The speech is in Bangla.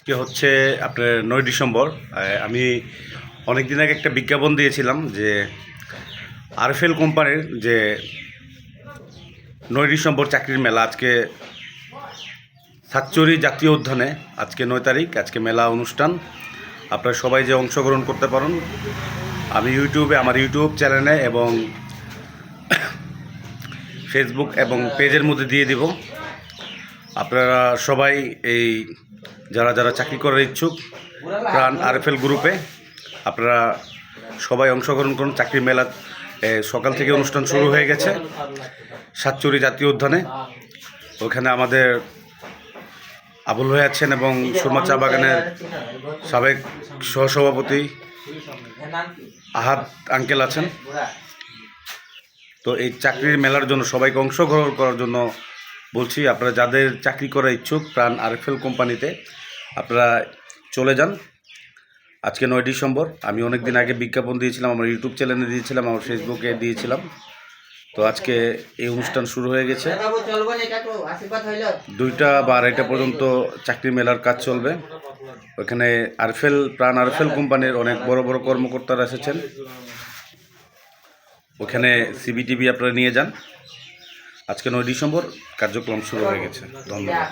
আজকে হচ্ছে আপনার 9 ডিসেম্বর। আমি অনেক দিন আগে একটা বিজ্ঞাপন দিয়েছিলাম যে আরএফএল কোম্পানির যে 9 ডিসেম্বর চাকরির মেলা আজকে সাতচুরি জাতীয় উদ্যানে আজকে 9 তারিখ, আজকে মেলা অনুষ্ঠান। আপনারা সবাই যে অংশগ্রহণ করতে পারেন, আমি আমার ইউটিউব চ্যানেলে এবং ফেসবুক এবং পেজের মধ্যে দিয়ে দিব। আপনারা সবাই এই যারা যারা চাকরি করার ইচ্ছুক প্রাণ আরএফএল গ্রুপে আপনারা সবাই অংশগ্রহণ করুন। চাকরি মেলা সকাল থেকে অনুষ্ঠান শুরু হয়ে গেছে সাতচুরি জাতীয় উদ্যানে। ওখানে আমাদের আবুল ভাই আছেন এবং সুরমা চা বাগানের সাবেক সহসভাপতি আহাদ আঙ্কেল আছেন। তো এই চাকরির মেলার জন্য সবাইকে অংশগ্রহণ করার জন্য বলছি, আপনারা যাদের চাকরি করার ইচ্ছুক প্রাণ আরএফএল কোম্পানিতে আপনারা চলে যান। আজকে 9 ডিসেম্বর। আমি অনেক দিন আগে বিজ্ঞাপন দিয়েছিলাম, আমার ইউটিউব চ্যানেলে দিয়েছিলাম, আমার ফেসবুকে দিয়েছিলাম। তো আজকে এই অনুষ্ঠান শুরু হয়ে গেছে। 2টা বা 2:30 পর্যন্ত চাকরি মেলার কাজ চলবে। ওখানে প্রাণ আরএফএল কোম্পানির অনেক বড় বড় কর্মকর্তারা এসেছেন। ওখানে সিবিটিভি আপনারা নিয়ে যান। আজকে 9 ডিসেম্বর কার্যক্রম শুরু হয়ে গেছে। ধন্যবাদ।